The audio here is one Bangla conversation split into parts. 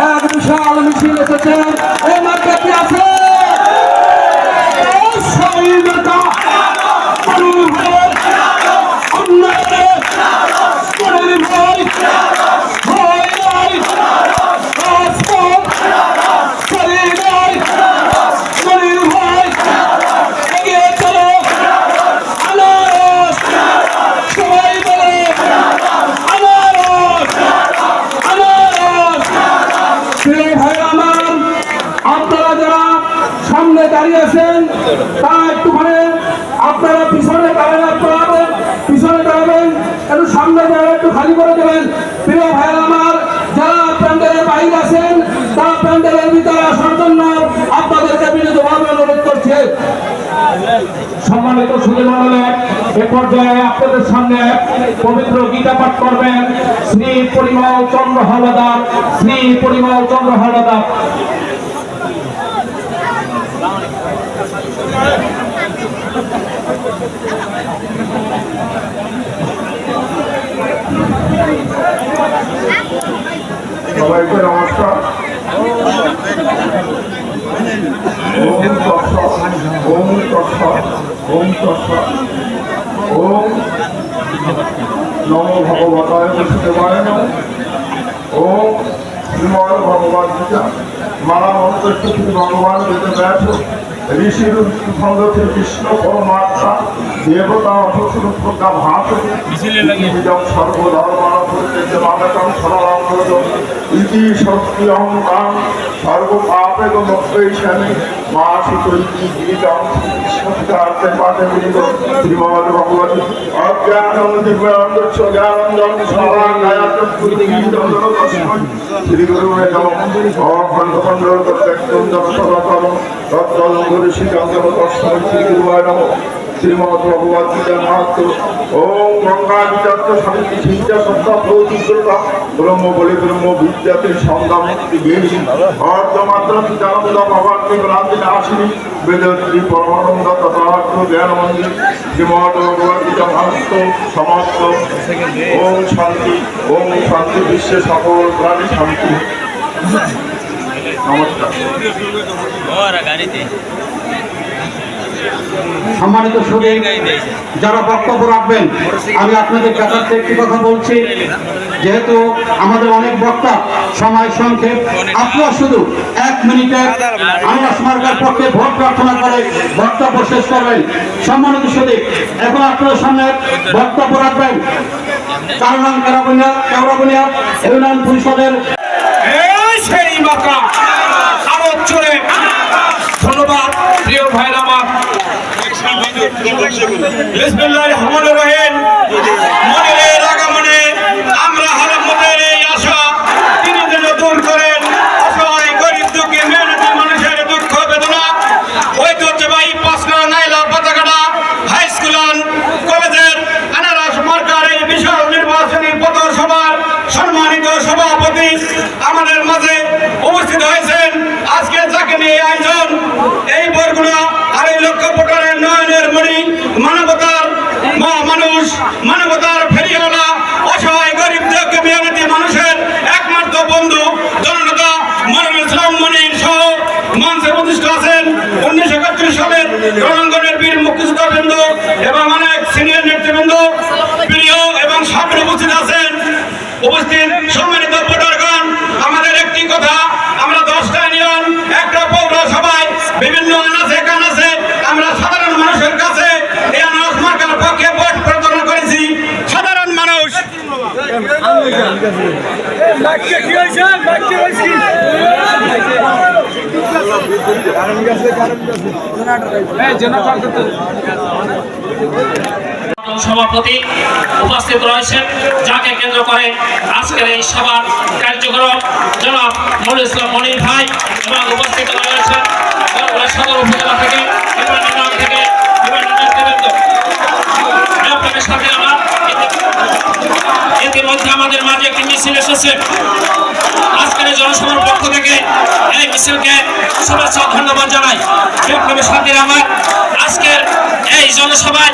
এক বিশাল মিছিল এসেছেন। এই মার্কে কি আছে? সামনে দাঁড়িয়ে আছেন তা একটুখানি আপনারা পিছনে দাঁড়াবেন, পিছনে দাঁড়াবেন, একটু সামনে দাঁড়িয়ে একটু খালি করে দেবেন। প্রিয় ভাইরা আমার, যারা প্যান্ডেলের বাইরে আছেন তা প্যান্ডেলের ভিতরে আসার জন্য আপনাদেরকে বিনীতভাবে অনুরোধ করছে। সম্মানিত সুধী মণ্ডলী, এ পর্যায়ে আপনাদের সামনে পবিত্র গীতা পাঠ করবেন শ্রী পরিমল চন্দ্র হালদার। শ্রী পরিমল চন্দ্র হালদার। সবাইকে নমস্কার। ওম তৎসৎ, ওম তৎসৎ, ওম তৎসৎ, ওম নমো ভগবতায় বাসুদেবায় নমঃ। ওম শ্রীমদ ভগবদ গীতা মালা মন্ত্র শ্রী ভগবান বেদব্যাস ঋষির ছন্দ শ্রী কৃষ্ণ পরমাত্মা দেবতা অসুরূপা ভাষতে বিজম সর্বধর্মানকম সরলাম ইতি শক্তি অহংকার সর্বপাপেগ মুক্তৈষ্যামি মা সুতৈতি গীতম কৃষ্ণপিতার্থে পাঠে বিনীত শ্রীমদ ভগবত অজ্ঞানম দিব্যানন্দস্য জ্ঞানন্দম সর্বাঙ্গায়াতম গীতম তস্मै শ্রী গুরুবে নমঃ। অখণ্ড খণ্ডন প্রত্যক্ষম জনসদতম তত্ত্বলঙ্ঘরি শ্রীকান্তম তস্मै শ্রী গুরুবে নমঃ। শ্রীমদ ভগবদ গীতার মাহাত্ম্য। ওম গঙ্গা বিতত্ত শান্তি চিন্তা সত্তা প্রতিগ্রতা ব্রহ্ম বলে ব্রহ্ম বিদ্যাতে সংজ্ঞা মুক্তি গেহি অর্ধমাত্র পিতানন্দ ভগবতী ভ্রান্তি নাশিনী বেদশ্রী পরমানন্দ তথার্থ জ্ঞান মন্দির শ্রীমদ ভগবদ গীতা মাহাত্ম্য সমাপ্ত। ওম শান্তি, ওম শান্তি, বিশ্বে সকল প্রাণী শান্তি। নমস্কার। সম্মানিত সুধী, যারা বক্তব্য রাখবেন, আমি আপনাদের কাছে একটি কথা বলছি, যেহেতু আমাদের অনেক বক্তা, সময় সংক্ষেপ, আপনারা শুধু 1 মিনিটে আনারস মার্কার পক্ষে ভোট প্রার্থনা করে বক্তব্য শেষ করবেন। সম্মানিত সুধী, এখন আপনাদের সামনে বক্তব্য রাখবেন কারণ কেওড়াবনিয়া ইউনিয়ন পরিষদের সেই মাত্রা আরো চলে। ধন্যবাদ প্রিয় ভাইরা আমার। বিসমিল্লাহির রহমানির রহিম। মনের আগমনে আমরা হারামতের এই আশা তিনি যেন দূর করেন। অসহায় গরিব দুঃখী মেহনতি মানুষের দুঃখ বেদনা ঐতিহ্যবাহী পাঁচগাঁ নাইলা পাতাকাটা হাই স্কুল কলেজের আনারস মার্কার এই বিশাল নির্বাচনী পথসভার সম্মানিত সভাপতি আমাদের মাঝে উপস্থিত হয়েছেন। আজকে যাকে নিয়ে আয়োজন, এই বরগুনা 2.5 লক্ষ ভোটারের নয়নের মণি, মানবতার মানুষ, মানবতার ফেরিওয়ালা, অসহায় গরিব দুঃখী মেহনতি মানুষের একমাত্র বন্ধু জননেতা মনিরুল ইসলাম মনির সহ মঞ্চে প্রতিষ্ঠিত আছেন 1931 সালের রণাঙ্গনের বীর মুক্তিযোদ্ধাবৃন্দ এবং অনেক সিনিয়র নেতৃবৃন্দ, প্রিয় এবং সামনে উপস্থিত আছেন। উপস্থিত সম্মানিত ভোটারগণ, আমাদের একটি কথা, আমরা 10টা ইউনিয়ন, একটা পৌরসভায় বিভিন্ন আনাচে কানাচে আমরা সাধারণ মানুষের কাছে এই আনারস মার্কার পক্ষে ভোট প্রার্থনা করেছি। সাধারণ মানুষ সভাপতি উপস্থিত রয়েছেন, যাকে কেন্দ্র করে আজকের এই সভার কার্যক্রম জনাব মনিরুল ইসলাম মনির ভাই এবং উপস্থিত রয়েছেন সদর উপজেলা থেকে আপনাদের সাথে আমার ইতিমধ্যে আমাদের মাঝে একটি মিছিল এসেছে। আজকের জনসভার পক্ষ থেকে এই মিছিলকে শুভেচ্ছা ধন্যবাদ জানাই। সাথে আমার আজকের এই জনসভায়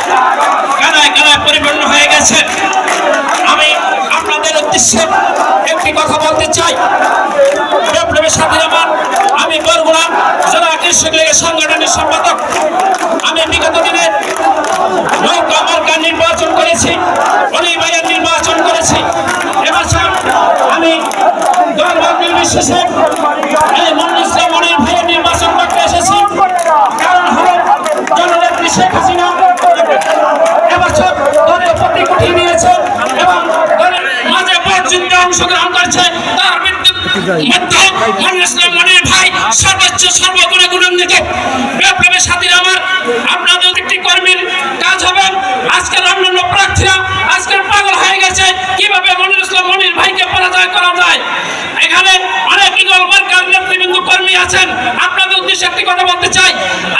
কানায় কানায় পরিপূর্ণ হয়ে গেছে। আমি আপনাদের উদ্দেশ্যে একটি কথা বলতে চাই। বিপ্লবের সাথে আমার আমি বরগুনা জেলা কৃষক লীগের সাংগঠনিক সম্পাদক। আমি বিগত দিনে নৌকা মার্কা নির্বাচন করেছি, অনেক ভাইয়ের নির্বাচন করেছি। এবছর আমি দলবল নির্বিশেষে এই মনির ইসলাম মনির ভাইয়ের নির্বাচন করতে এসেছি। কারণ হলো জননেত্রী শেখ হাসিনা এবছর দলীয় প্রতীক উঠিয়ে নিয়েছেন এবং দলের মাঝে ভোট যুদ্ধে অংশগ্রহণ করছে। তার মধ্যে মনির ইসলাম মনির ভাই সর্বোচ্চ সর্বগুণে গুণান্বিত। বিপ্লবের সাথে আমার আপনাদের একটি কর্মীর কাজ হবে। আজকের অন্যান্য প্রার্থীরা আজকের পাগল হয়ে গেছে কিভাবে মনির ইসলাম মনির ভাইকে পরাজয় করা যায়। এখানে অনেক ইগল মার্কার নেতৃবৃন্দ কর্মী আছেন। আপনাদের উদ্দেশ্যে একটি কথা বলতে চাই।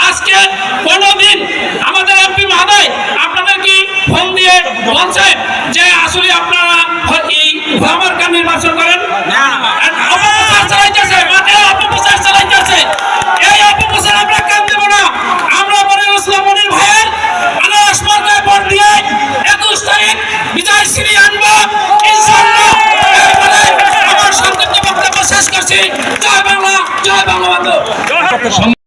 আজকে কোনোদিন আমাদের এমপি মহোদয় আপনাদের কি ফোন দিয়ে বলছে যে আসলে আপনারা এই মার্কা নির্বাচন করেন? অপপ্রচার চালাইতেছে, মাঠে অপপ্রচার চালাইতেছে। এই অপপ্রচার আমরা কান দেব না। আমরা মনির ইসলাম মনির ভাইয়ের আনারস মার্কায় ভোট দিয়ে 21 তারিখ বিজয় শ্রী আনবো ইনশাআল্লাহ। এই বলে আমার সংক্ষিপ্ত বক্তব্য শেষ করছি। জয় বাংলা, জয় বঙ্গবন্ধু।